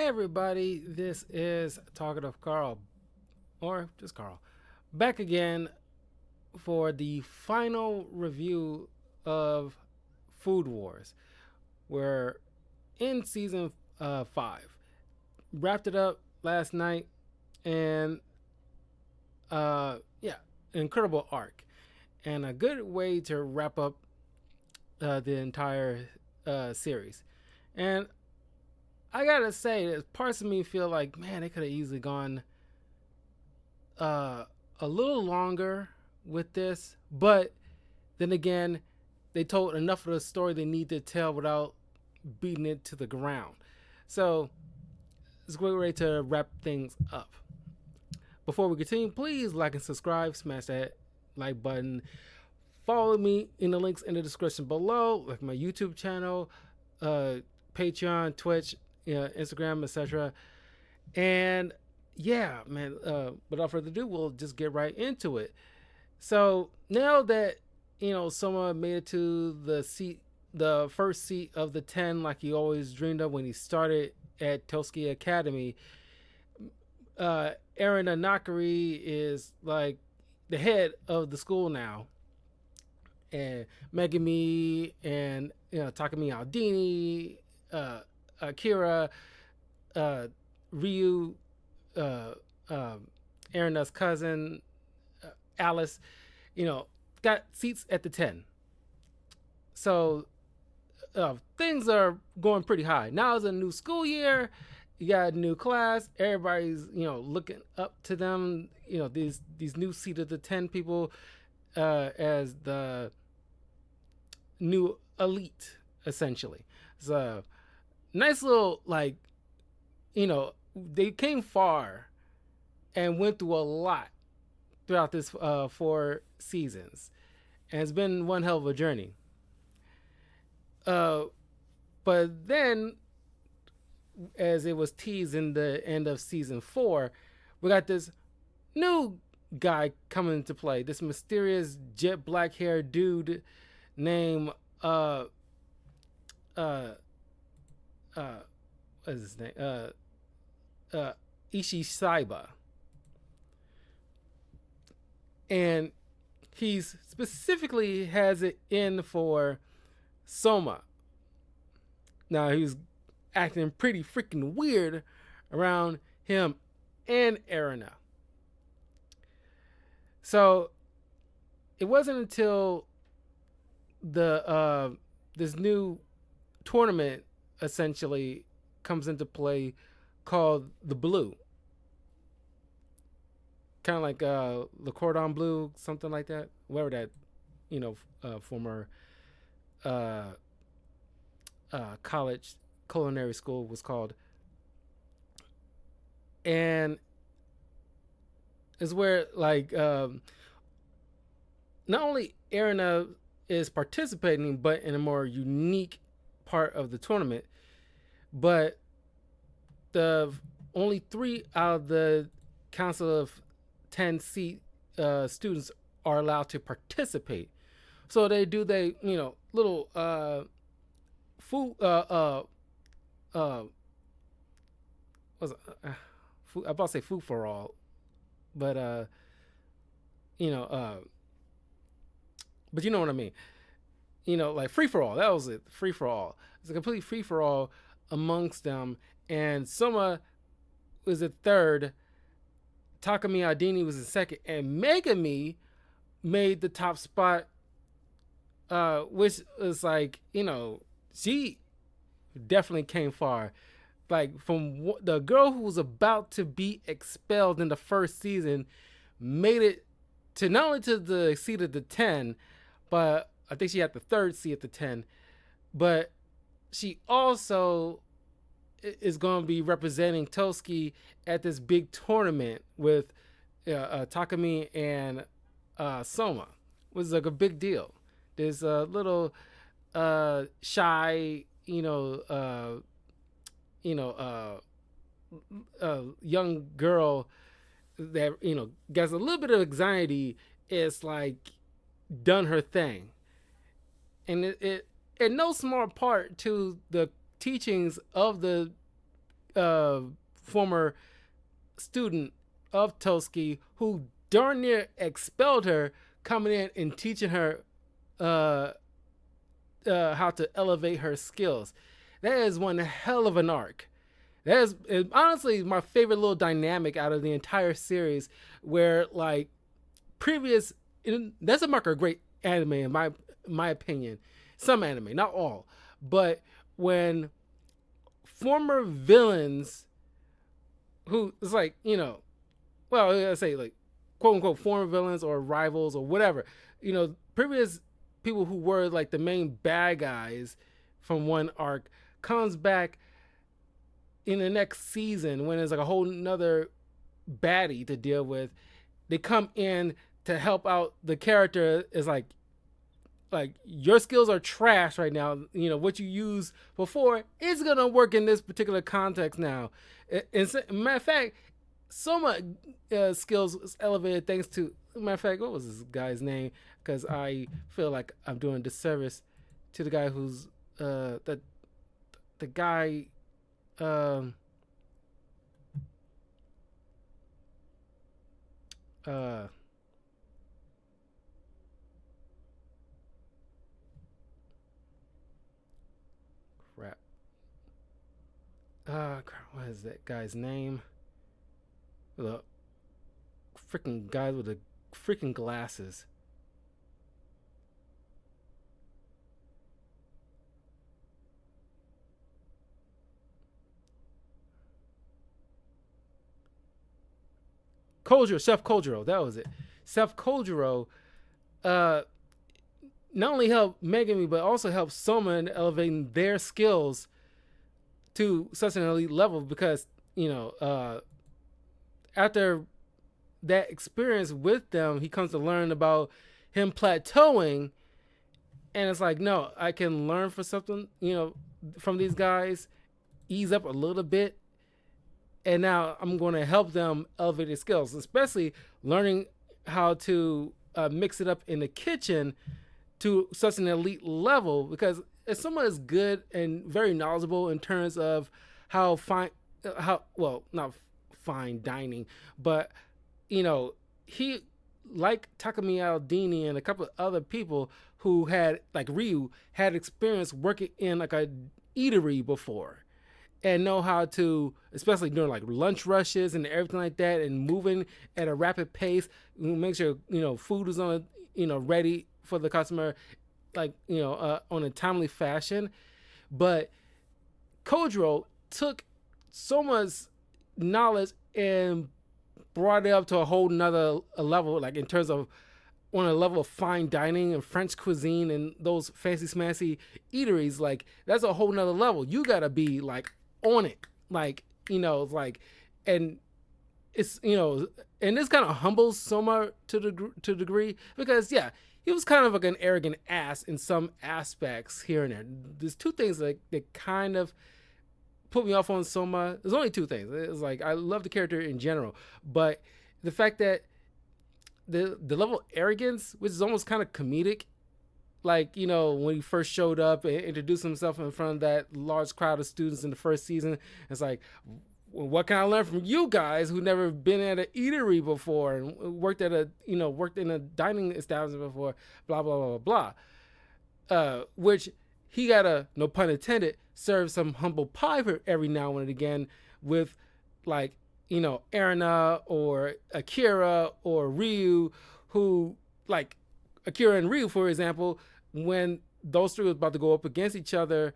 Hey everybody, this is Talkative Carl, or just Carl, back again for the final review of Food Wars. We're in season 5. Wrapped it up last night, and yeah, incredible arc. And a good way to wrap up the entire series. And I gotta say, there's parts of me feel like, man, they could have easily gone uh, a little longer with this, but then again, they told enough of the story they need to tell without beating it to the ground. So it's a great way to wrap things up. Before we continue, please like and subscribe, smash that like button. Follow me in the links in the description below, like my YouTube channel, uh, Patreon, Twitch, Instagram, etc. And yeah, man, without further ado, we'll just get right into it. So now that someone made it to the first seat of the 10, like he always dreamed of when he started at Toski Academy, Aaron Nakari is like the head of the school now, and Megami and Takumi Aldini, Akira, uh, Ryu, uh, Aaron's cousin, Alice, got seats at the 10. So things are going pretty high. Now it's a new school year. You got a new class. Everybody's looking up to them. These new seat of the 10 people as the new elite, essentially. So nice little they came far and went through a lot throughout this 4 seasons, and it's been one hell of a journey. But then, as it was teased in the end of season 4, we got this new guy coming into play. This mysterious jet black haired dude named what is his name? Ishisaiba. And he's specifically has it in for Soma. Now he's acting pretty freaking weird around him and Erina. So it wasn't until the this new tournament essentially comes into play called the Blue. Kind of like Le Cordon Bleu, something like that. Whatever that, former uh, college culinary school was called. And is where not only Erina is participating, but in a more unique part of the tournament, but the only 3 out of the council of 10 seat students are allowed to participate. So they do little food was food, I'm about to say food for all, but you know but you know what I mean. Like free for all. That was it. Free for all. It's a complete free for all amongst them. And Soma was the third. Takumi Aldini was the second, and Megami made the top spot, which was she definitely came far. Like from the girl who was about to be expelled in the first season, made it to not only to the seat of the 10, but I think she had the third seat at the 10, but she also is going to be representing Toski at this big tournament with Takumi and Soma. It was like a big deal. There's a little shy, young girl that gets a little bit of anxiety. Is done her thing, and it in no small part to the teachings of the uh, former student of Toski who darn near expelled her, coming in and teaching her uh, how to elevate her skills. That is one hell of an arc. That is honestly my favorite little dynamic out of the entire series, where like previous, that's a mark of great anime in my opinion. Some anime, not all, but when former villains who is like, well, I say like quote unquote former villains or rivals or whatever, previous people who were like the main bad guys from one arc comes back in the next season when there's like a whole nother baddie to deal with. They come in to help out the character. Is like your skills are trash right now. What you used before is gonna work in this particular context now. Matter of fact, so much skills is elevated thanks to. Matter of fact, what was this guy's name? Because I feel like I'm doing a disservice to the guy who's the guy. Um, uh, Crap. What is that guy's name? The freaking guy with the freaking glasses. Chef Kojiro, that was it. Chef Kojiro, uh, not only helped Megami, but also helped Soma in elevating their skills to such an elite level because, after that experience with them, he comes to learn about him plateauing. And it's like, no, I can learn for something, from these guys, ease up a little bit. And now I'm going to help them elevate their skills, especially learning how to mix it up in the kitchen to such an elite level. Because if someone is good and very knowledgeable in terms of how not fine dining, but he, like Takumi Aldini and a couple of other people who had, like Ryu, had experience working in like a eatery before and know how to, especially during like lunch rushes and everything like that, and moving at a rapid pace, make sure food is on ready for the customer, like on a timely fashion. But Kojiro took so much knowledge and brought it up to a whole nother level, like in terms of on a level of fine dining and French cuisine and those fancy smancy eateries. Like that's a whole nother level. You gotta be like on it, like and it's and this kind of humbles Soma to the degree, because he was kind of like an arrogant ass in some aspects here and there. There's two things that kind of put me off on Soma. There's only two things. It's like I love the character in general, but the fact that the level of arrogance, which is almost kind of comedic, like when he first showed up and introduced himself in front of that large crowd of students in the first season, it's like, well, what can I learn from you guys who never been at an eatery before and worked in a dining establishment before, blah blah blah blah blah. Which he gotta, no pun intended, serve some humble pie for every now and again with like Erina or Akira or Ryu, who like Akira and Ryu, for example, when those three was about to go up against each other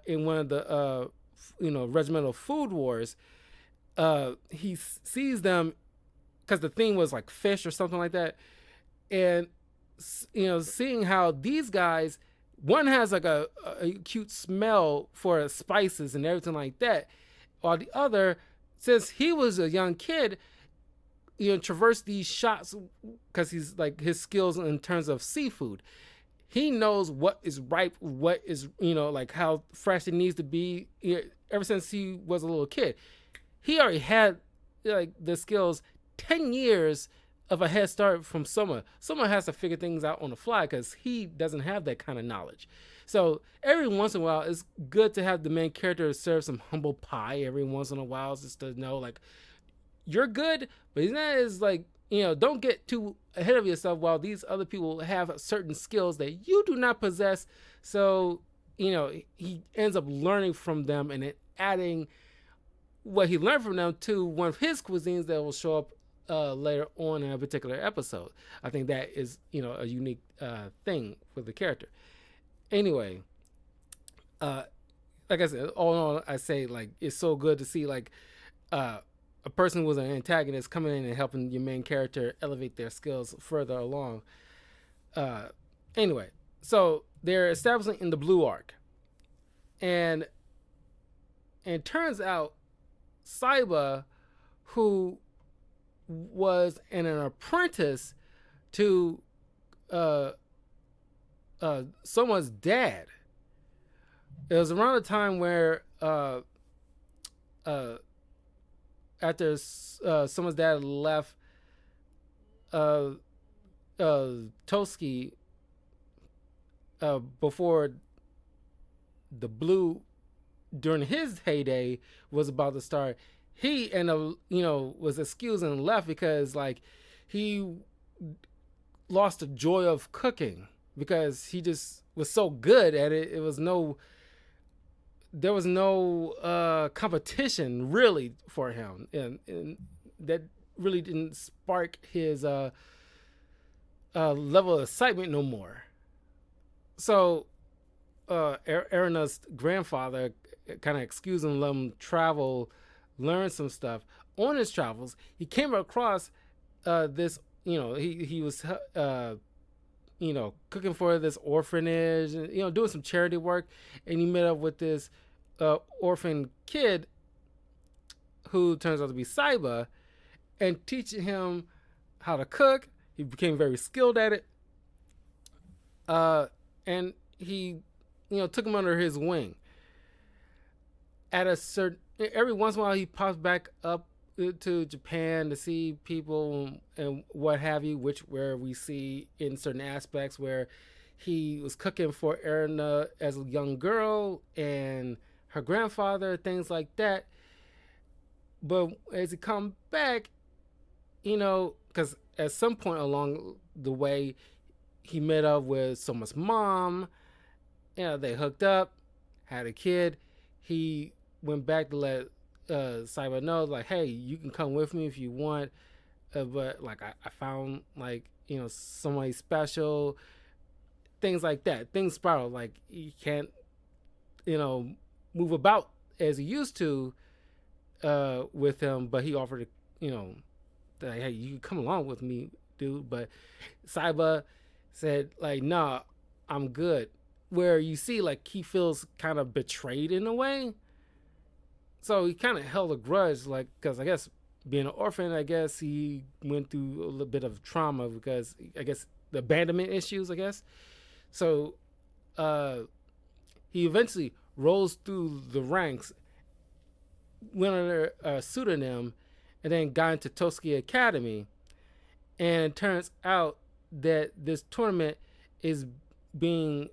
in one of the regimental food wars, he sees them because the theme was like fish or something like that, and seeing how these guys, one has like a cute smell for spices and everything like that, while the other, since he was a young kid, traverse these shots because he's like his skills in terms of seafood. He knows what is ripe, what is like how fresh it needs to be. Ever since he was a little kid, he already had like the skills 10 years of a head start from someone. Someone has to figure things out on the fly because he doesn't have that kind of knowledge. So every once in a while, it's good to have the main character serve some humble pie every once in a while, just to know like you're good, but he's not as like, don't get too ahead of yourself while these other people have certain skills that you do not possess. So he ends up learning from them and then adding what he learned from them to one of his cuisines that will show up later on in a particular episode. I think that is a unique thing for the character. Anyway, like I said, all in all, I say like it's so good to see like a person who was an antagonist coming in and helping your main character elevate their skills further along. Anyway, so they're establishing in the Blue Arc, and turns out Saiba, who was an apprentice to someone's dad. It was around the time where after someone's dad left Toski before the Blue during his heyday was about to start, he was excused and left because like he lost the joy of cooking because he just was so good at it. There was no competition really for him, and that really didn't spark his level of excitement no more. So Erina's grandfather kind of excused him, let him travel, learn some stuff. On his travels, he came across this. He was cooking for this orphanage, and doing some charity work, and he met up with this orphan kid who turns out to be Saiba, and teaching him how to cook. He became very skilled at it, and he took him under his wing. At a certain, every once in a while he pops back up to Japan to see people and what have you, where we see in certain aspects where he was cooking for Erina as a young girl and her grandfather, things like that. But as he come back, because at some point along the way he met up with someone's mom, they hooked up, had a kid. He went back to let Saiba knows like, hey, you can come with me if you want, but like I found like somebody special, things like that. Things spiral, like you can't move about as he used to with him, but he offered that, hey, you can come along with me, dude. But Saiba said like, nah, I'm good. Where you see like he feels kind of betrayed in a way. So he kind of held a grudge, like, because I guess being an orphan, I guess he went through a little bit of trauma because I guess the abandonment issues, I guess. So he eventually rose through the ranks, went under a pseudonym, and then got into Toski Academy. And it turns out that this tournament is being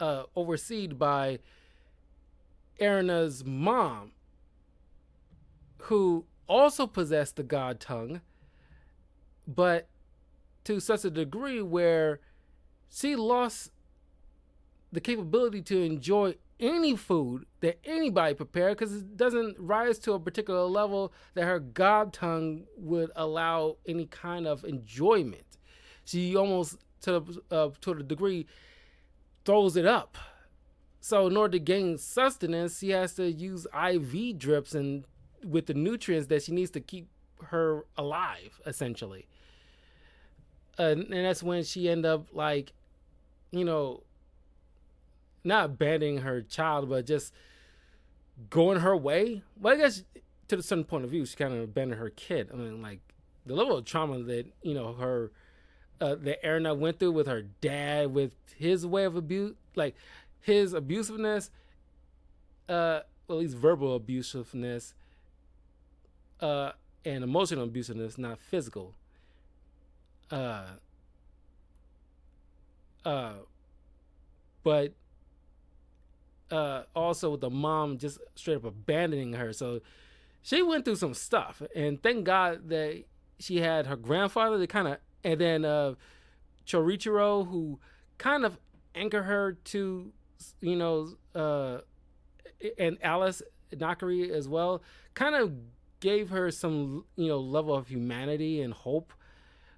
overseen by Erina's mom, who also possessed the god tongue, but to such a degree where she lost the capability to enjoy any food that anybody prepared because it doesn't rise to a particular level that her god tongue would allow any kind of enjoyment. She almost, to the degree, throws it up. So in order to gain sustenance, she has to use IV drips and with the nutrients that she needs to keep her alive, essentially. And that's when she end up like, not abandoning her child, but just going her way. Well, I guess to a certain point of view, she kind of abandoned her kid. I mean, like the level of trauma that her that Erina went through with her dad, with his way of abuse, like his abusiveness, at least verbal abusiveness, and emotional abusiveness, not physical. Uh, uh, but also with the mom just straight up abandoning her. So she went through some stuff, and thank God that she had her grandfather to kind of, and then Chorichiro, who kind of anchor her to, you know, and Alice Nakari as well, kind of gave her some, level of humanity and hope.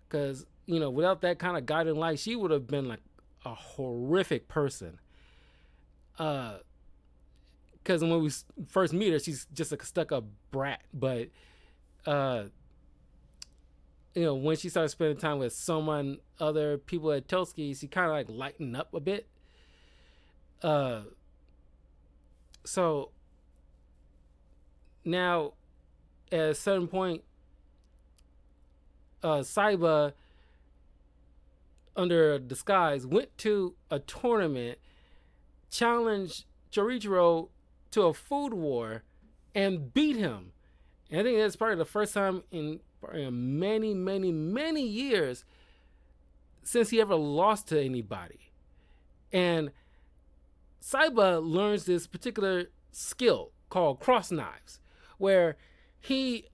Because, without that kind of guiding light, she would have been like a horrific person. Because when we first meet her, she's just like a stuck up brat. But, uh, when she started spending time with someone, other people at Toski, she kind of like lightened up a bit. Uh, so now, at a certain point, Saiba, under disguise, went to a tournament, challenged Chorichiro to a food war, and beat him. And I think that's probably the first time in many, many, many years since he ever lost to anybody. And Saiba learns this particular skill called cross knives, where he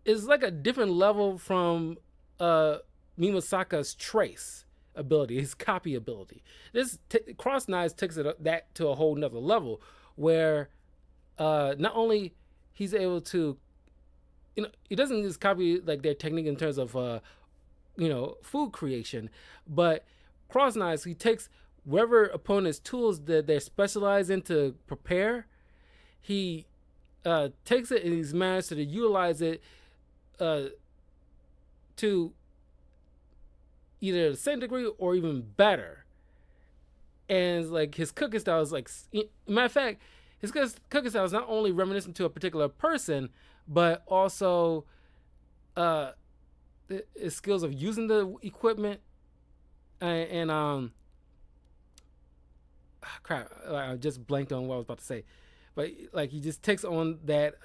is like a different level from Mimasaka's trace ability, his copy ability. This cross knives takes that to a whole nother level, where not only he's able to, he doesn't just copy like their technique in terms of food creation, but cross knives, he takes wherever opponent's tools that they're specialized in to prepare, he takes it and he's managed to utilize it to either the same degree or even better. And like his cooking style is like, matter of fact, his cooking style is not only reminiscent to a particular person, but also his skills of using the equipment and crap, I just blanked on what I was about to say. But like he just takes on that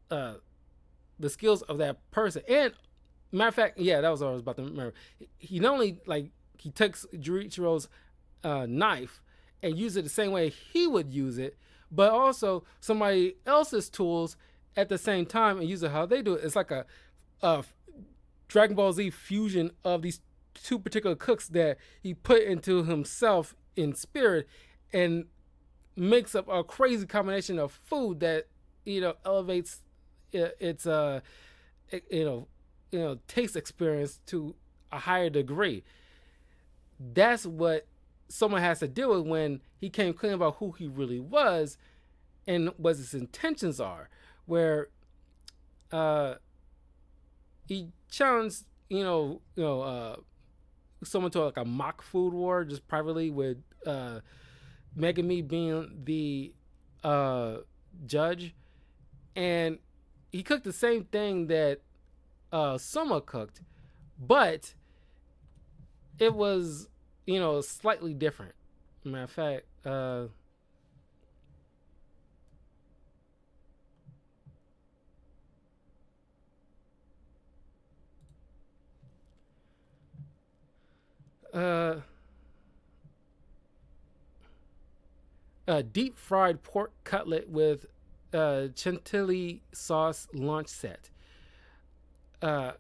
the skills of that person. And matter of fact, yeah, that was what I was about to remember. He not only like he takes Jurichiro's knife and uses it the same way he would use it, but also somebody else's tools at the same time and use it how they do it. It's like a Dragon Ball Z fusion of these two particular cooks that he put into himself in spirit and makes up a crazy combination of food that elevates its taste experience to a higher degree. That's what someone has to deal with when he came clean about who he really was and what his intentions are. Where he challenged someone to like a mock food war just privately with Megami being the judge, and he cooked the same thing that Soma cooked, but it was slightly different. Matter of fact, a deep fried pork cutlet with chantilly sauce lunch set. Uh,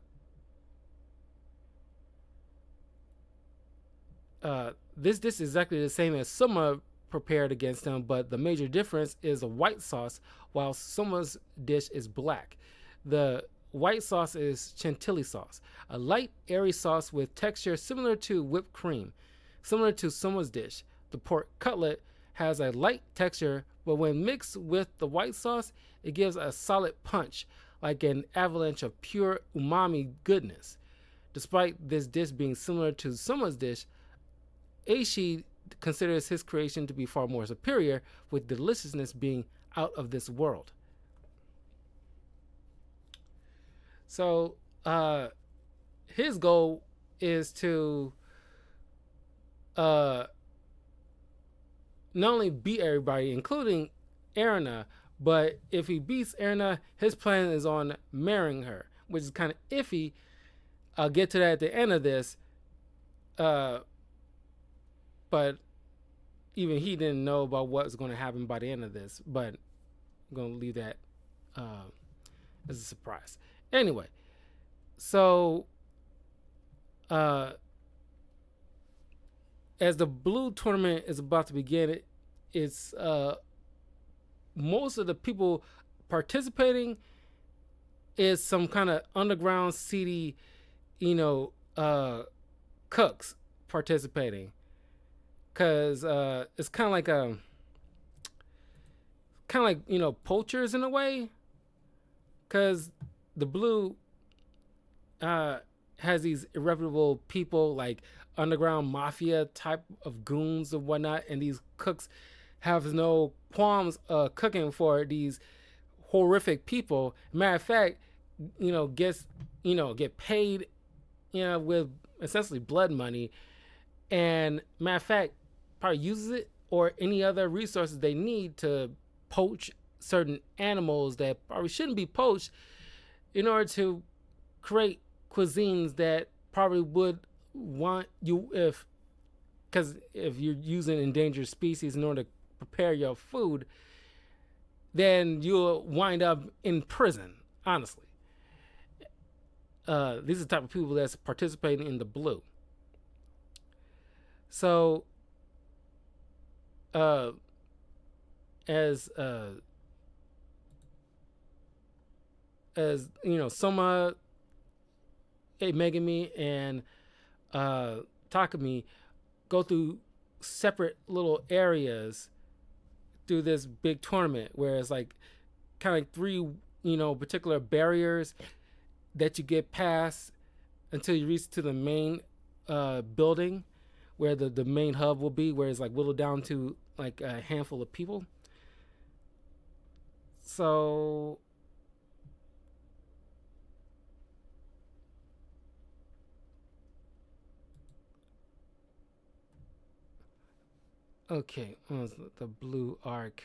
this dish is exactly the same as Soma prepared against him, but the major difference is a white sauce, while Soma's dish is black. The white sauce is chantilly sauce, a light, airy sauce with texture similar to whipped cream. Similar to Soma's dish, the pork cutlet has a light texture, but when mixed with the white sauce, it gives a solid punch, like an avalanche of pure umami goodness. Despite this dish being similar to Soma's dish, Aishi considers his creation to be far more superior, with deliciousness being out of this world. So, his goal is to not only beat everybody, including Erina, But if he beats Erna, his plan is on marrying her, which is kind of iffy. I'll get to that at the end of this. Uh, but even he didn't know about what was going to happen by the end of this. But I'm going to leave that uh, as a surprise. Anyway, so uh, as the blue tournament is about to begin, it's most of the people participating is some kind of underground seedy, you know, cooks participating, because it's kind of like poachers in a way, because the blue uh, has these irreputable people like underground mafia type of goons and whatnot, and these cooks have no qualms cooking for these horrific people. Matter of fact, gets get paid, with essentially blood money, and matter of fact, probably uses it or any other resources they need to poach certain animals that probably shouldn't be poached in order to create cuisines that probably would want you if because if you're using endangered species in order to prepare your food, then you'll wind up in prison. Honestly, these are the type of people that's participating in the blue. So, uh, as Soma, Megami, and Takumi go through separate little areas through this big tournament, where it's like kind of like three, particular barriers that you get past until you reach to the main building, where the main hub will be, where it's like whittled down to like a handful of people. So okay, the blue arc.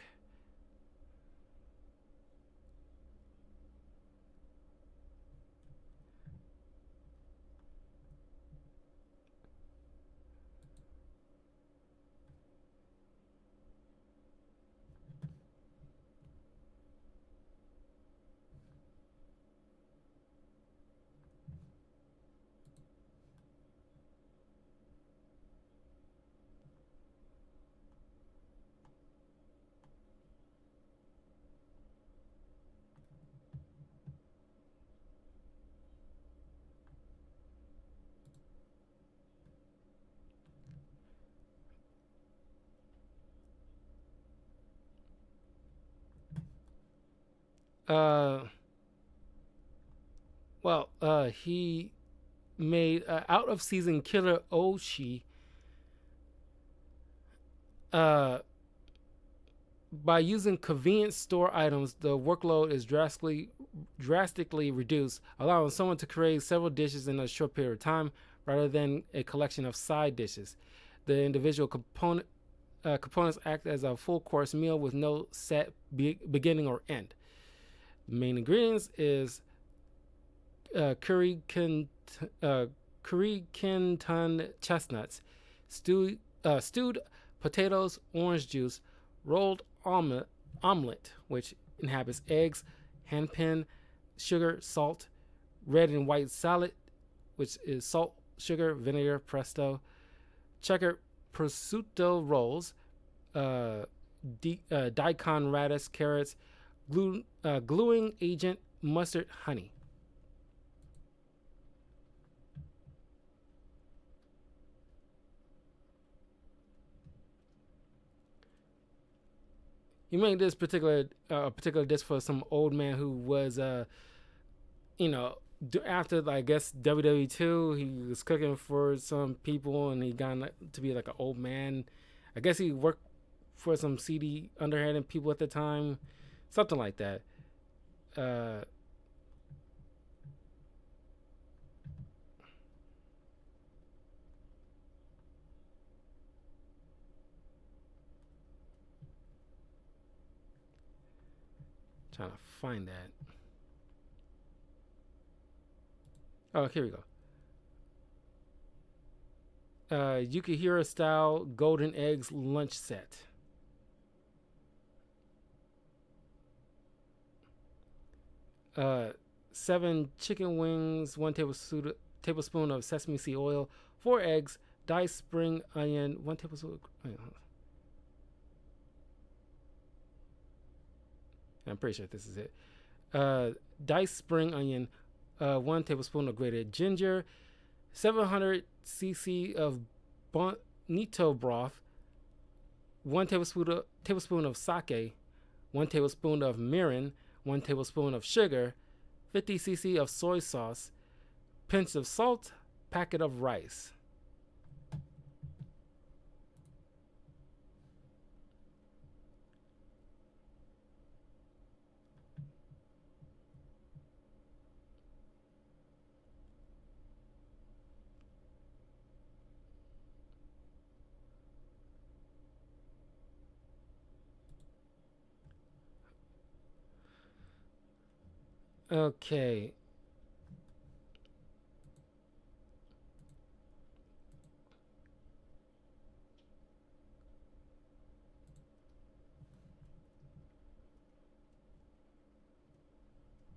Uh, he made out of season killer Oshi uh, by using convenience store items. The workload is drastically reduced, allowing someone to create several dishes in a short period of time rather than a collection of side dishes. The individual components act as a full course meal with no set beginning or end. The main ingredients is uh, curry kin, curry kinton chestnuts, stewed potatoes, orange juice, rolled omelet, which inhabits eggs, handpin, sugar, salt, red and white salad, which is salt, sugar, vinegar, pesto, checkered prosciutto rolls, uh, daikon radish, carrots, gluing agent, mustard, honey. He made this particular dish for some old man who was you know after I guess WWE 2, he was cooking for some people and he got to be like an old man. I guess he worked for some seedy underhanded people at the time, something like that. Uh, Trying to find that. Oh, here we go. Yukihira style golden eggs lunch set. Uh, 7 chicken wings, 1 tablespoon of sesame seed oil, 4 eggs, diced spring onion, 1 tablespoon. I'm pretty sure this is it. Diced spring onion, 1 tablespoon of grated ginger, 700 cc of bonito broth, 1 tablespoon of sake, 1 tablespoon of mirin, 1 tablespoon of sugar, 50 cc of soy sauce, pinch of salt, packet of rice. Okay.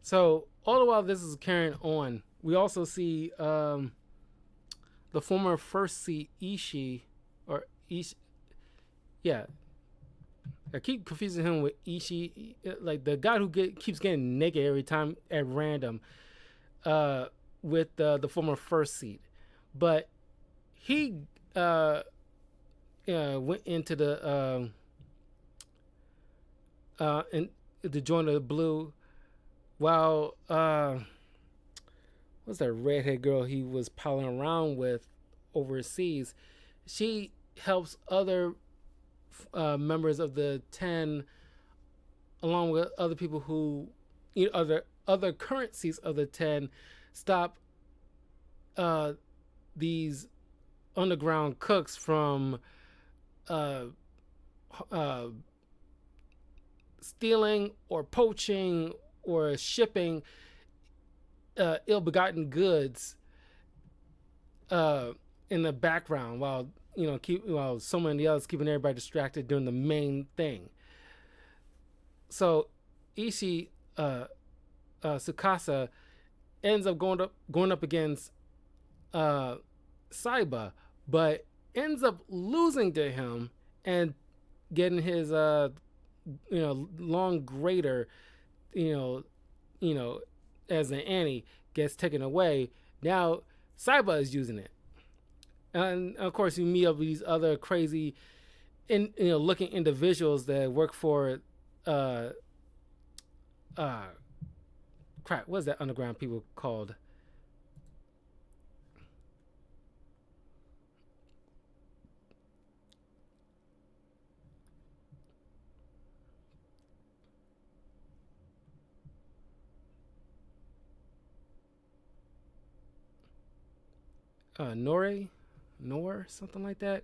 So all the while this is carrying on, we also see the former first seat Ishii, or Ishi, yeah. I keep confusing him with Ishii, like the guy who keeps getting naked every time at random, uh, with the former first seat, but he went into in the joint of the blue while what's that redhead girl he was palling around with overseas. She helps other members of the 10, along with other people who, other currencies of the 10, stop these underground cooks from uh, uh, stealing or poaching or shipping ill-begotten goods in the background, while while someone else keeping everybody distracted doing the main thing. So Ishii Tsukasa ends up going up against Saiba, but ends up losing to him and getting his long grater, as an ante, gets taken away. Now Saiba is using it, and of course you meet up with these other crazy, looking individuals that work for uh crap, what's that underground people called? Nor, something like that.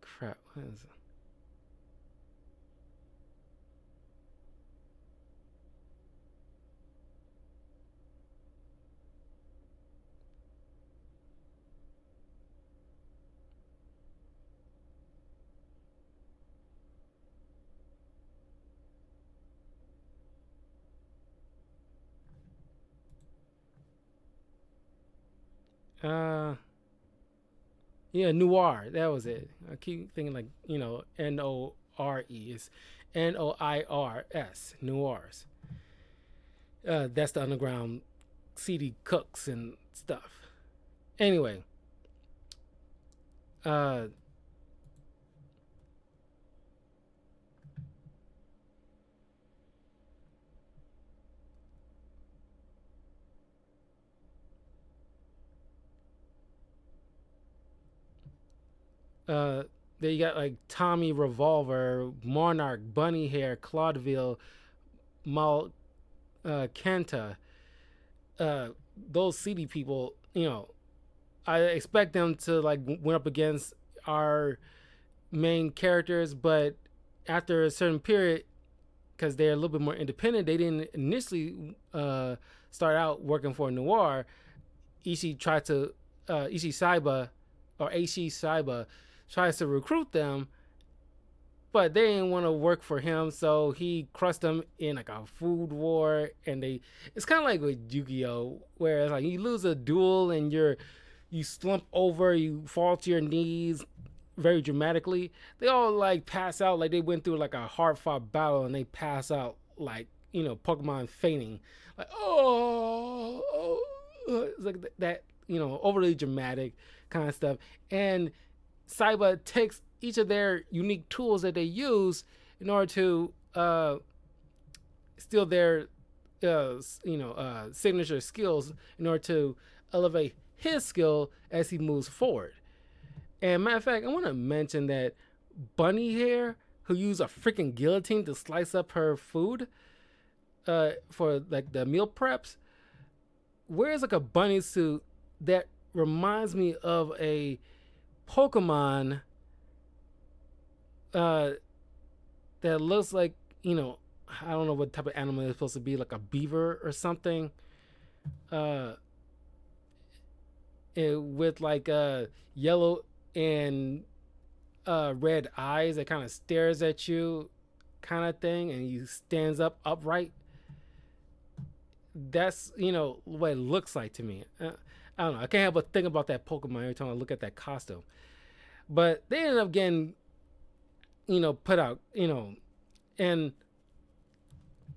Crap, what is it? Yeah, noir. That was it. I keep thinking like Nore. It's Noirs. Noirs. That's the underground CD cooks and stuff. Anyway, uh, Uh, then you got like Tommy Revolver, Monarch, Bunny Hair, Claudeville, Mal Kenta. Uh, those CD people, I expect them to like went up against our main characters, but after a certain period, because they're a little bit more independent, they didn't initially start out working for Noir. Ishii Saiba or Aishi Saiba tries to recruit them, but they didn't want to work for him, so he crushed them in like a food war. And it's kind of like with Yu-Gi-Oh, where it's like you lose a duel and you slump over, you fall to your knees very dramatically. They all like pass out like they went through like a hard fought battle, and they pass out like Pokemon fainting, like it's like that overly dramatic kind of stuff. And Saiba takes each of their unique tools that they use in order to steal their signature skills in order to elevate his skill as he moves forward. And matter of fact, I want to mention that Bunny Hair, who used a freaking guillotine to slice up her food for like the meal preps, wears like a bunny suit that reminds me of a Pokemon that looks like, I don't know what type of animal it's supposed to be, like a beaver or something. Uh, with like yellow and red eyes that kind of stares at you, kind of thing, and he stands up upright. That's what it looks like to me. I don't know. I can't help but think about that Pokemon every time I look at that costume. But they ended up getting put out, and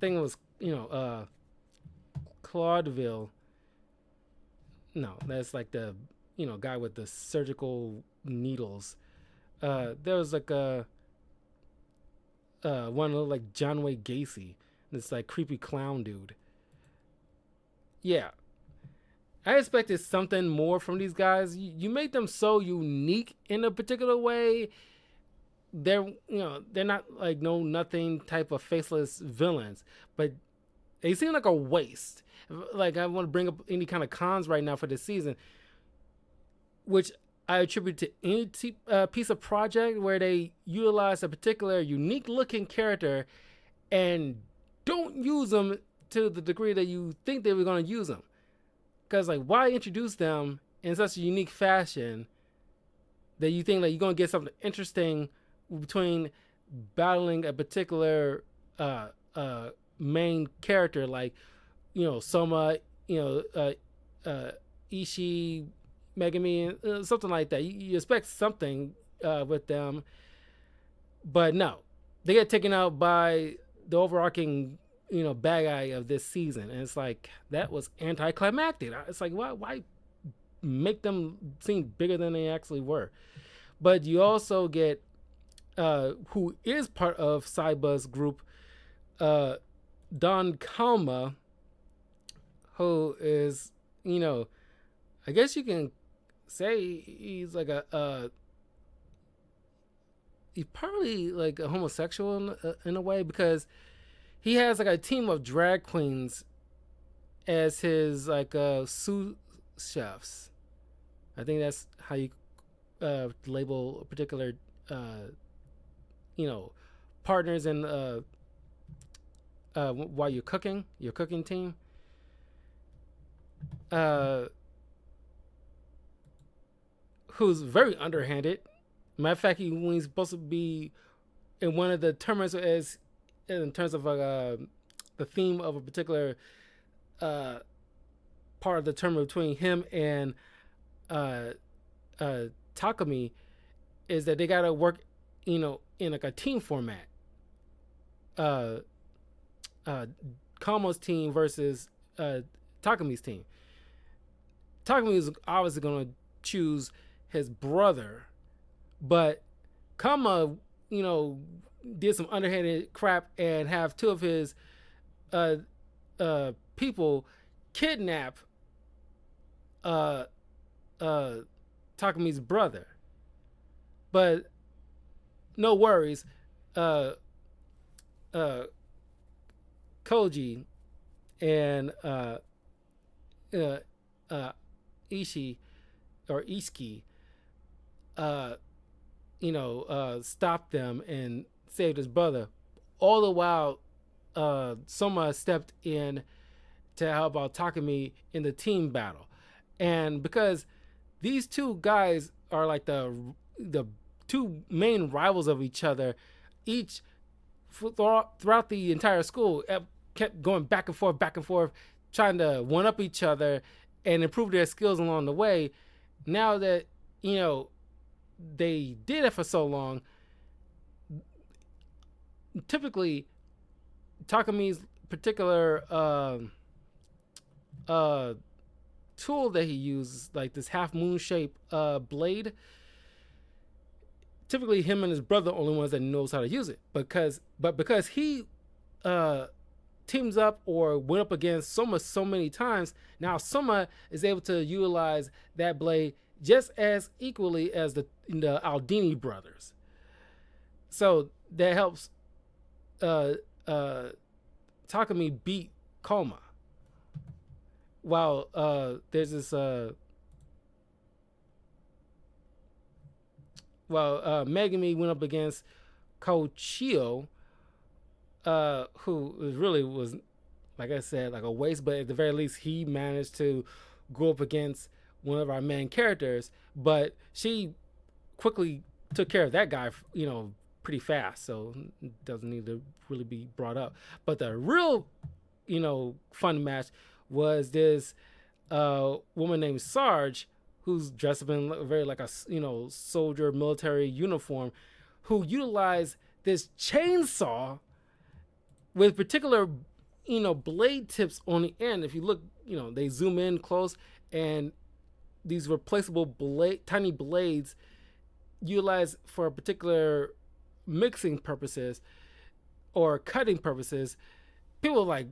thing was, Claudeville. No, that's like the guy with the surgical needles. There was like a one looked like John Wayne Gacy, this like creepy clown dude. Yeah, I expected something more from these guys. You made them so unique in a particular way. They're not like no nothing type of faceless villains, but they seem like a waste. Like, I want to bring up any kind of cons right now for this season, which I attribute to any piece of project where they utilize a particular unique looking character and don't use them to the degree that you think they were going to use them. Because like, why introduce them in such a unique fashion that you think that you're going to get something interesting between battling a particular main character, like Soma, Ishii, Megami, something like that. You expect something with them, but no, they get taken out by the overarching bad guy of this season, and it's like that was anticlimactic. It's like, why make them seem bigger than they actually were? But you also get who is part of Saiba's group, Don Kalma, who is, I guess you can say he's like he's probably like a homosexual in a way, because he has like a team of drag queens as his like sous chefs. I think that's how you label a particular partners in while you're cooking, your cooking team. Uh, who's very underhanded. Matter of fact, when he's supposed to be in one of the tournaments, as in terms of the theme of a particular part of the tournament between him and Takumi, is that they gotta work, in like a team format. Uh, Kamo's team versus Takumi's team. Takumi is obviously gonna choose his brother, but Kama, did some underhanded crap and have two of his people kidnap Takumi's brother. But no worries. Uh, uh, Koji and uh, uh, Ishi or Ishiki, uh, stopped them and saved his brother. All the while, Soma stepped in to help out Takumi in the team battle, and because these two guys are like the two main rivals of each other, each throughout the entire school kept going back and forth, trying to one up each other and improve their skills along the way. Now that you know they did it for so long, typically Takumi's particular uh, tool that he uses, like this half moon shape blade, typically him and his brother are the only ones that knows how to use it. Because he uh, teams up or went up against Soma so many times, now Soma is able to utilize that blade just as equally as the Aldini brothers. So that helps uh, uh, Takumi beat Koma. While there's this Megumi went up against Kochio, who really was, like I said, like a waste, but at the very least, he managed to go up against one of our main characters. But she quickly took care of that guy, pretty fast, so it doesn't need to really be brought up. But the real, fun match was this woman named Sarge, who's dressed up in very like a soldier military uniform, who utilized this chainsaw with particular blade tips on the end. If you look, they zoom in close, and these replaceable tiny blades utilized for particular mixing purposes or cutting purposes. People like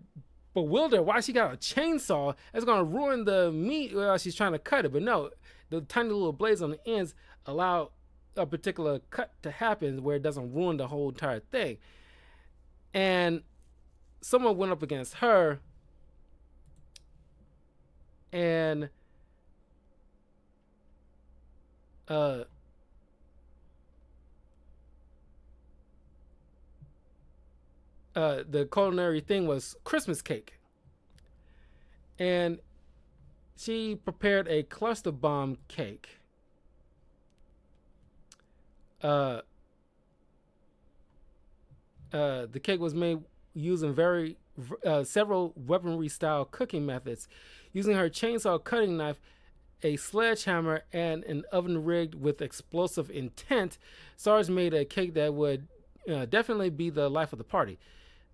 bewildered why she got a chainsaw that's gonna ruin the meat while she's trying to cut it. But no, the tiny little blades on the ends allow a particular cut to happen where it doesn't ruin the whole entire thing. And someone went up against her, and the culinary thing was Christmas cake. And she prepared a cluster bomb cake. The cake was made using several weaponry style cooking methods, using her chainsaw cutting knife, a sledgehammer, and an oven rigged with explosive intent. Sarge made a cake that would definitely be the life of the party.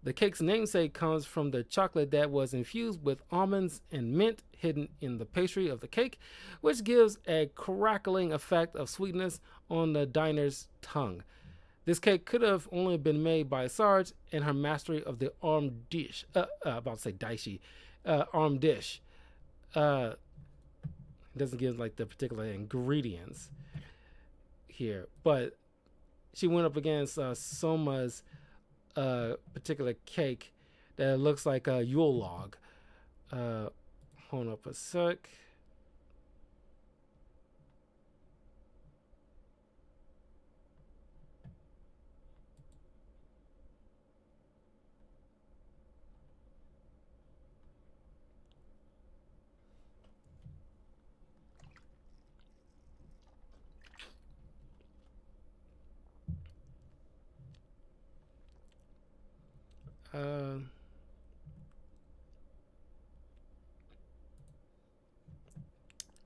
The cake's namesake comes from the chocolate that was infused with almonds and mint hidden in the pastry of the cake, which gives a crackling effect of sweetness on the diner's tongue. This cake could have only been made by Sarge and her mastery of the armed dish. About to say daishi, armed dish. It doesn't give like the particular ingredients here, but she went up against Soma's particular cake that looks like a Yule log. Hold up a sec.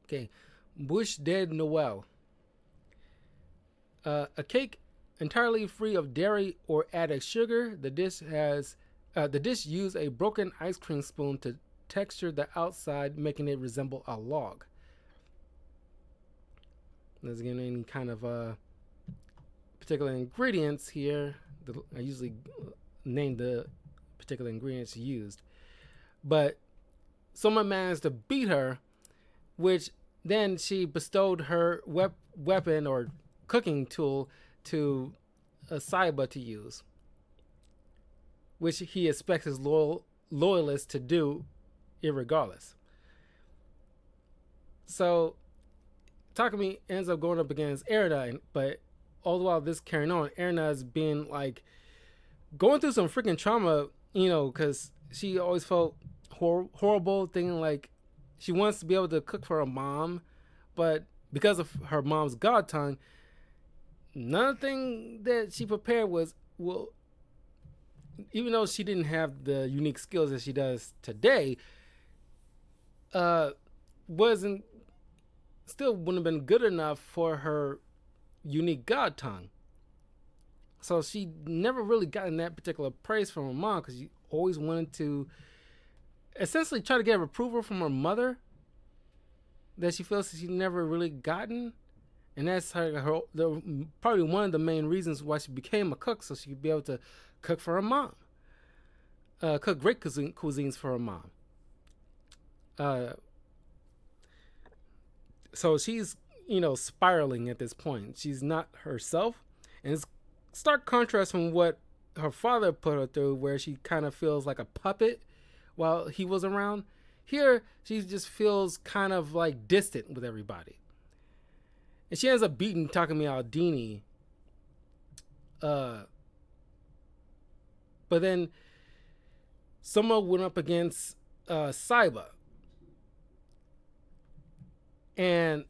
Okay, Bush Dead Noel. A cake entirely free of dairy or added sugar. The dish used a broken ice cream spoon to texture the outside, making it resemble a log. There's again any kind of particular ingredients here. I usually name the particular ingredients used, but someone managed to beat her, which then she bestowed her weapon or cooking tool to Saiba to use, which he expects his loyalists to do irregardless. So Takumi ends up going up against Erina, but all the while this carrying on, Erina is being like going through some freaking trauma, because she always felt horrible, thinking like she wants to be able to cook for her mom, but because of her mom's god tongue, nothing that she prepared was well. Even though she didn't have the unique skills that she does today, wasn't still wouldn't have been good enough for her unique god tongue. So she never really gotten that particular praise from her mom because she always wanted to essentially try to get approval from her mother that she feels she never really gotten. And that's probably one of the main reasons why she became a cook, so she could be able to cook for her mom. Cook great cuisines for her mom. So she's, spiraling at this point. She's not herself. And it's stark contrast from what her father put her through, where she kind of feels like a puppet while he was around. Here, she just feels kind of like distant with everybody. And she ends up beating Takumi Aldini. But then Soma went up against Saiba. And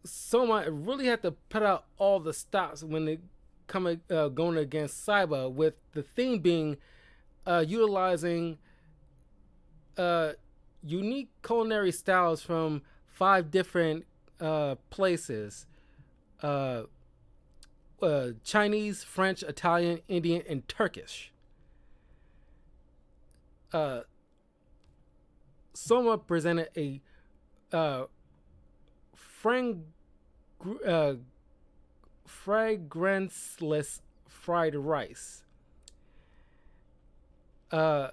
Soma really had to put out all the stops when they come going against Saiba, with the theme being utilizing unique culinary styles from 5 different places: Chinese, French, Italian, Indian, and Turkish. Soma presented a fragranceless fried rice. A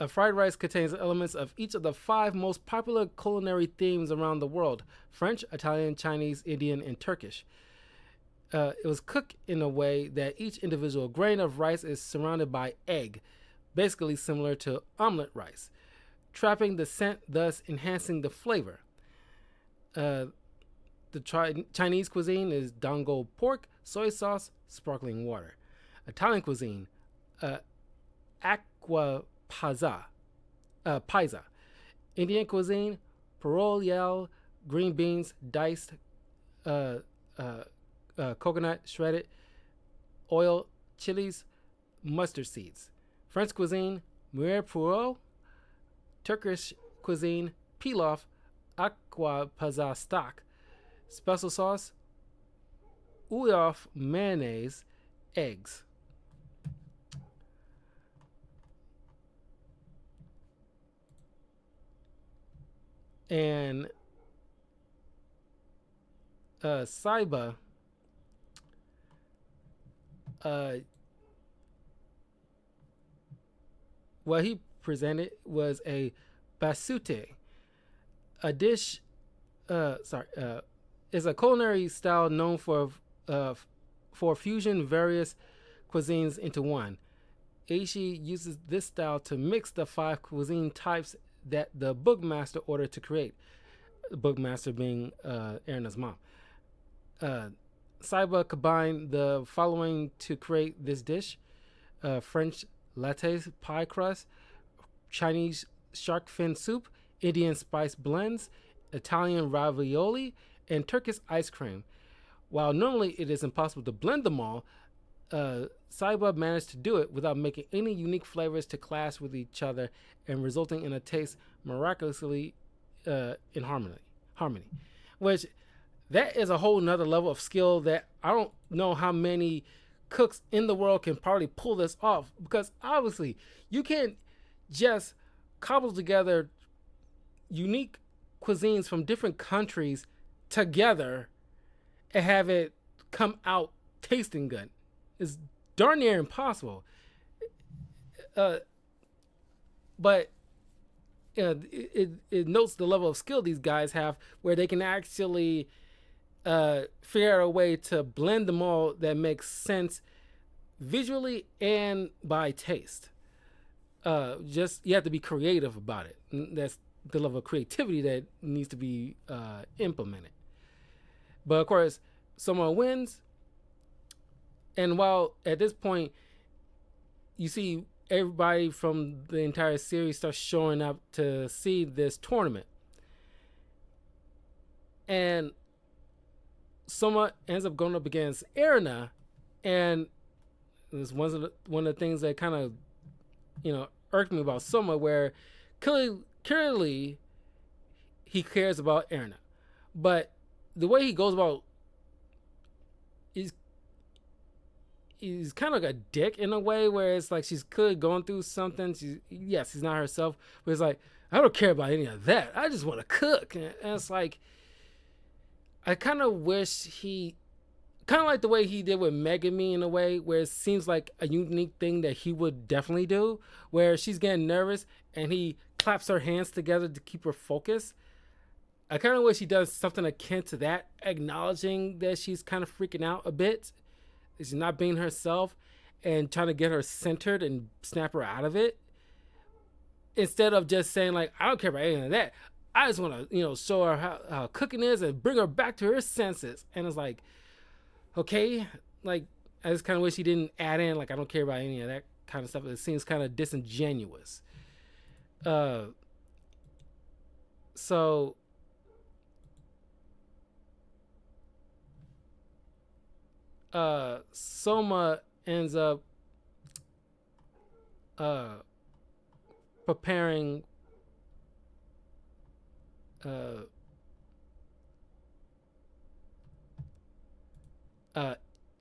fried rice contains elements of each of the 5 most popular culinary themes around the world: French, Italian, Chinese, Indian, and Turkish. It was cooked in a way that each individual grain of rice is surrounded by egg, basically similar to omelet rice, trapping the scent, thus enhancing the flavor. The Chinese cuisine is dango pork, soy sauce, sparkling water. Italian cuisine, aqua paisa. Indian cuisine, parole, green beans, diced coconut, shredded oil, chilies, mustard seeds. French cuisine, muir pour. Turkish cuisine, pilaf, aqua paisa stock, special sauce, uyaf, mayonnaise, eggs. And Saiba, what he presented was a basute, a dish. Is a culinary style known for fusion various cuisines into one. Aishi uses this style to mix the 5 cuisine types that the bookmaster ordered to create. The bookmaster being Erina's mom. Saiba combined the following to create this dish: French latte pie crust, Chinese shark fin soup, Indian spice blends, Italian ravioli, and Turkish ice cream. While normally it is impossible to blend them all, Saiba managed to do it without making any unique flavors to clash with each other and resulting in a taste miraculously in harmony. Which, that is a whole nother level of skill that I don't know how many cooks in the world can probably pull this off, because obviously you can't just cobble together unique cuisines from different countries together and have it come out tasting good. It's darn near impossible. But it notes the level of skill these guys have, where they can actually figure out a way to blend them all that makes sense visually and by taste. Just you have to be creative about it. That's the level of creativity that needs to be implemented. But of course, someone wins, and while at this point you see everybody from the entire series starts showing up to see this tournament, and Soma ends up going up against Erina, and it's one of the things that kind of irked me about Soma, where clearly he cares about Erina, but the way he goes about he's kind of like a dick in a way where it's like she's clearly going through something. She's not herself, but it's like, I don't care about any of that. I just want to cook. And it's like, I kind of wish he, kind of like the way he did with Megami in a way, where it seems like a unique thing that he would definitely do, where she's getting nervous and he claps her hands together to keep her focused. I kind of wish he does something akin to that, acknowledging that she's kind of freaking out a bit. She's not being herself and trying to get her centered and snap her out of it. Instead of just saying like, I don't care about any of that. I just want to, show her how cooking is and bring her back to her senses. And it's like, okay, like, I just kind of wish he didn't add in, like, I don't care about any of that kind of stuff. It seems kind of disingenuous. So Soma ends up preparing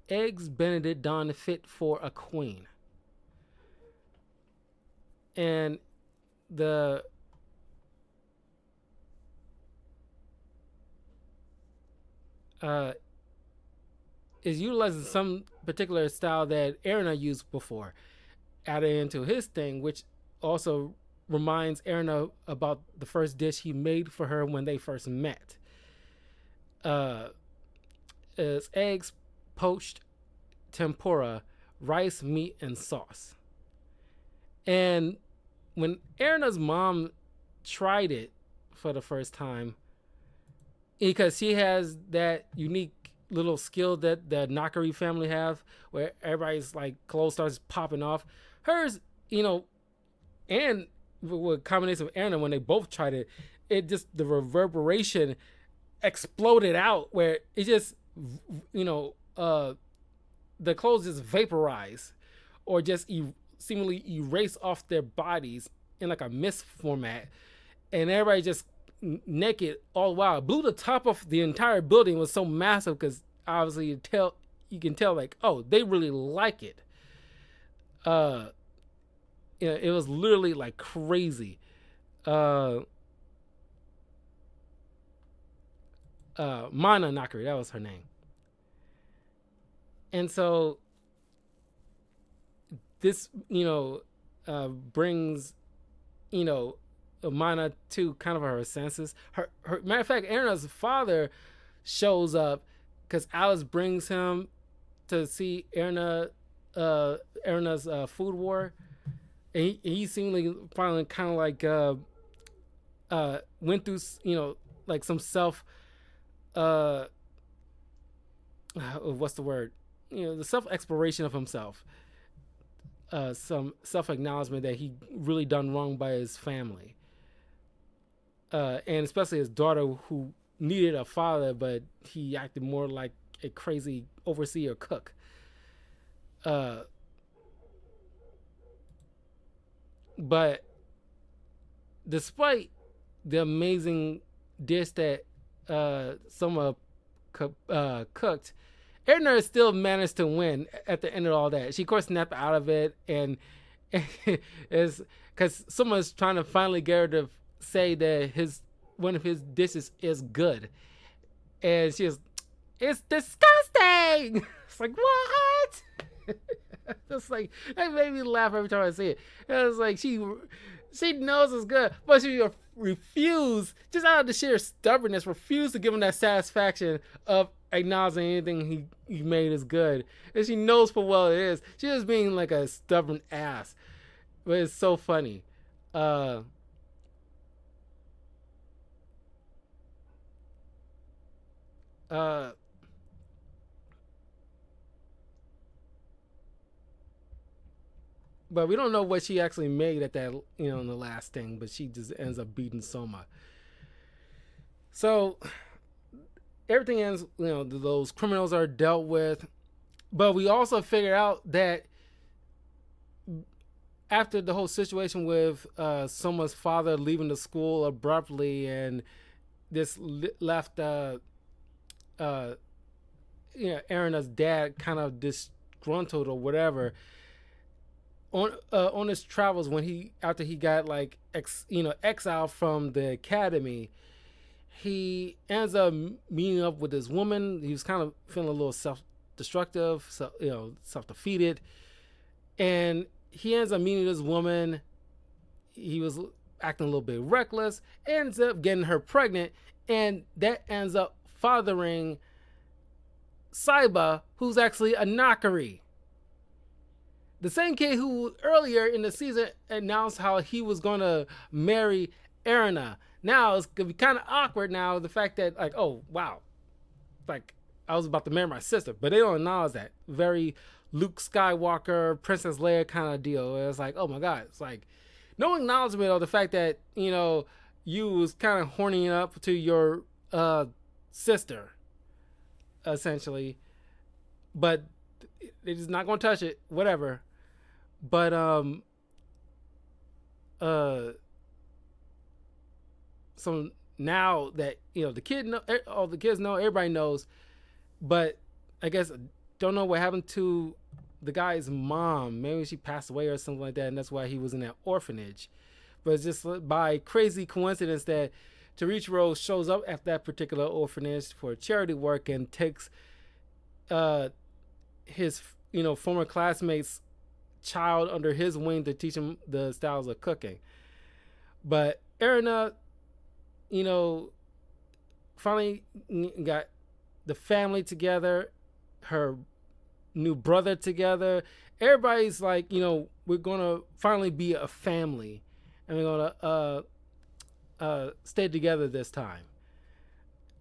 eggs Benedict done fit for a queen. And the is utilizing some particular style that Erina used before, added into his thing, which also reminds Erina about the first dish he made for her when they first met. Is eggs, poached, tempura, rice, meat, and sauce. And when Erina's mom tried it for the first time, because she has that unique little skill that the Nakari family have, where everybody's like clothes starts popping off. Hers, and with combination of Erina, when they both tried it, it just, the reverberation exploded out, where it just, the clothes just vaporize or just seemingly erase off their bodies in like a mist format, and everybody just naked all the while. Blew the top of the entire building. Was so massive because obviously you can tell like, oh, they really like it. It was literally like crazy. Mana Nakari, that was her name. And so this, brings, Mana to kind of her senses. Her matter of fact, Erina's father shows up because Alice brings him to see Erina's food war, and he seemingly finally kind of like went through like some self what's the word, the self exploration of himself, some self acknowledgement that he really done wrong by his family. And especially his daughter, who needed a father, but he acted more like a crazy overseer cook. But despite the amazing dish that Soma cooked, Erina still managed to win at the end of all that. She, of course, snapped out of it, and is because someone's trying to finally get her to say that one of his dishes is good, and she was, it's disgusting. It's like, what? It's like, that made me laugh every time I see it. It was like she She knows it's good, but she refused, just out of the sheer stubbornness, refused to give him that satisfaction of acknowledging anything he made is good. And she knows for well it is. She's just being like a stubborn ass. But it's so funny. Uh, uh, but we don't know what she actually made at that, in the last thing. But she just ends up beating Soma. So everything ends. Those criminals are dealt with. But we also figure out that after the whole situation with Soma's father leaving the school abruptly and this left uh, Erina's dad kind of disgruntled or whatever on his travels when he after he got like exiled from the academy. He ends up meeting up with this woman. He was kind of feeling a little self-destructive, so self-defeated, and he ends up meeting this woman. He was acting a little bit reckless, ends up getting her pregnant, and that ends up fathering Saiba, who's actually a Nakari. The same kid who earlier in the season announced how he was going to marry Erina. Now it's going to be kind of awkward now, the fact that, like, oh, wow. Like, I was about to marry my sister, but they don't acknowledge that. Very Luke Skywalker, Princess Leia kind of deal. It's like, oh my God. It's like, no acknowledgement of the fact that, you was kind of hornying up to your sister, essentially. But they're just not going to touch it. Whatever. But, so now that, the kid know, all the kids know, everybody knows, but I guess don't know what happened to the guy's mom. Maybe she passed away or something like that, and that's why he was in that orphanage. But it's just by crazy coincidence that Terichiro shows up at that particular orphanage for charity work and takes his former classmate's child under his wing to teach him the styles of cooking. But Erina, finally got the family together, her new brother together. Everybody's like, we're gonna finally be a family, and we're gonna stay together this time.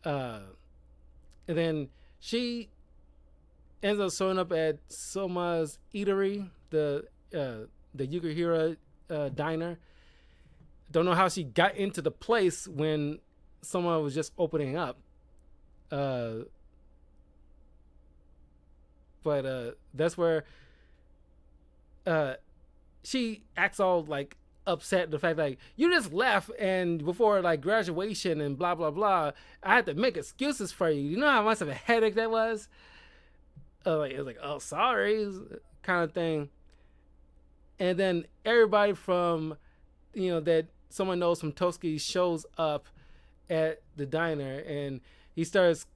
And then she ends up showing up at Soma's eatery, the Yukihira diner. Don't know how she got into the place when Soma was just opening up. But that's where she acts all like upset, the fact like, you just left and before like graduation and blah blah blah, I had to make excuses for you. You know how much of a headache that was? It was like, oh, sorry, kind of thing. And then everybody from that someone knows from Toski shows up at the diner, and he starts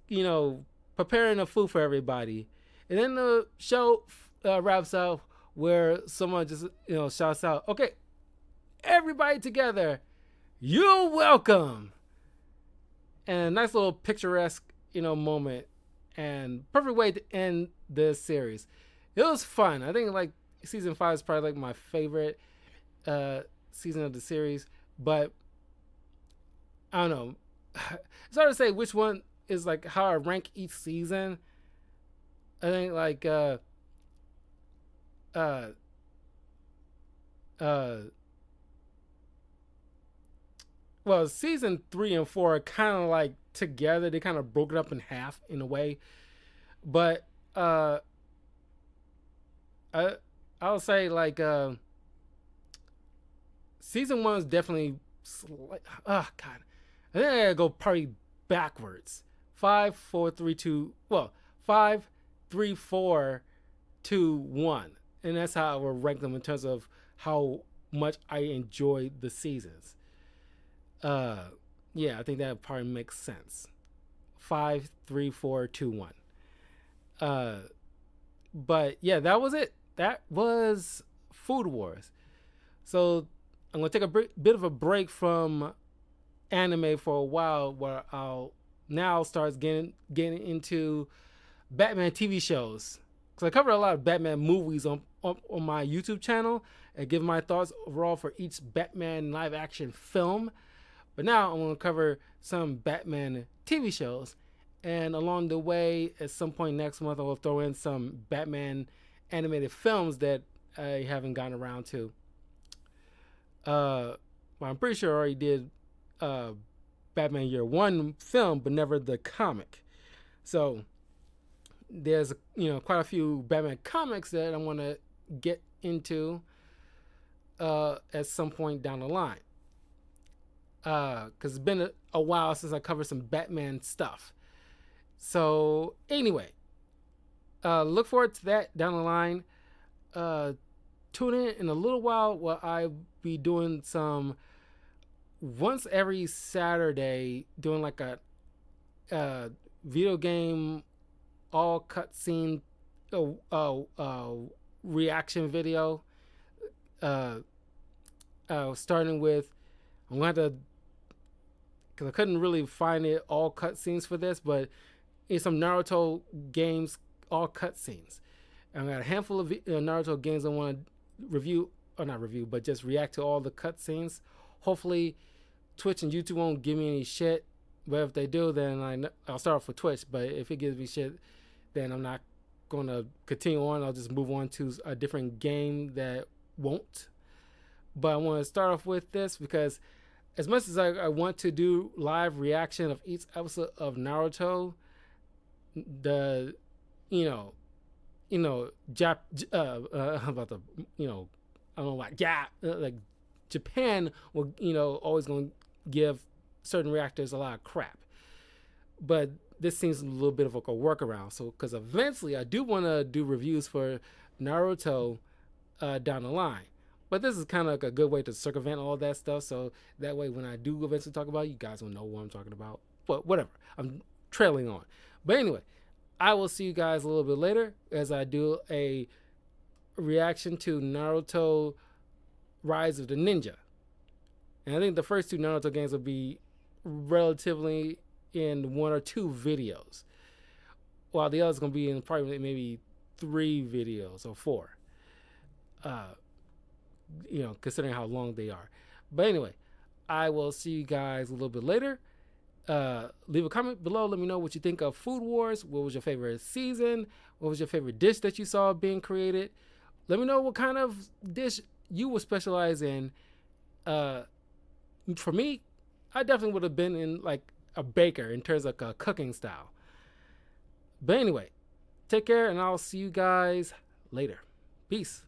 preparing the food for everybody. And then the show wraps up where someone just shouts out, okay, everybody together, you're welcome. And a nice little picturesque moment, and perfect way to end this series. It was fun. I think like season 5 is probably like my favorite season of the series, but I don't know. It's hard to say which one is like how I rank each season. I think like well, season 3 and 4 are kind of like together. They kind of broke it up in half in a way, but I'll say like season 1 is definitely oh God, I think I gotta go probably backwards. 5, 4, 3, 2. Well, 5, 3, 4, 2, 1, and that's how I will rank them in terms of how much I enjoyed the seasons. Yeah, I think that probably makes sense. 5, 3, 4, 2, 1. But yeah, that was it. That was Food Wars. So I'm gonna take a bit of a break from anime for a while, where I'll now start getting into Batman TV shows. Because I cover a lot of Batman movies on my YouTube channel and give my thoughts overall for each Batman live action film. But now I'm going to cover some Batman TV shows. And along the way, at some point next month, I will throw in some Batman animated films that I haven't gotten around to. Well, I'm pretty sure I already did Batman Year One film, but never the comic. So there's quite a few Batman comics that I want to get into at some point down the line. Because it's been a while since I covered some Batman stuff. So anyway, look forward to that down the line. Tune in a little while while I be doing some once every Saturday, doing like a video game all cutscene reaction video. Starting with, I'm going to have to, because I couldn't really find it all cutscenes for this, but in some Naruto games, all cutscenes. I got a handful of Naruto games I want to review, or not review, but just react to all the cutscenes. Hopefully, Twitch and YouTube won't give me any shit. But if they do, then I'll start off with Twitch. But if it gives me shit, then I'm not going to continue on. I'll just move on to a different game that won't. But I want to start off with this because as much as I want to do live reaction of each episode of Naruto, the about the I don't know why like Japan will always going to give certain reactors a lot of crap, but this seems a little bit of like a workaround. So because eventually I do want to do reviews for Naruto down the line, but this is kind of like a good way to circumvent all that stuff, so that way when I do eventually talk about it, you guys will know what I'm talking about. But whatever, I'm trailing on. But anyway, I will see you guys a little bit later as I do a reaction to Naruto Rise of the Ninja. And I think the first two Naruto games will be relatively in 1 or 2 videos, while the other's going to be in probably maybe 3 videos or 4. Considering how long they are. But anyway, I will see you guys a little bit later. Leave a comment below. Let me know what you think of Food Wars. What was your favorite season? What was your favorite dish that you saw being created? Let me know what kind of dish you would specialize in. For me, I definitely would have been in like a baker in terms of a cooking style. But anyway, take care and I'll see you guys later. Peace.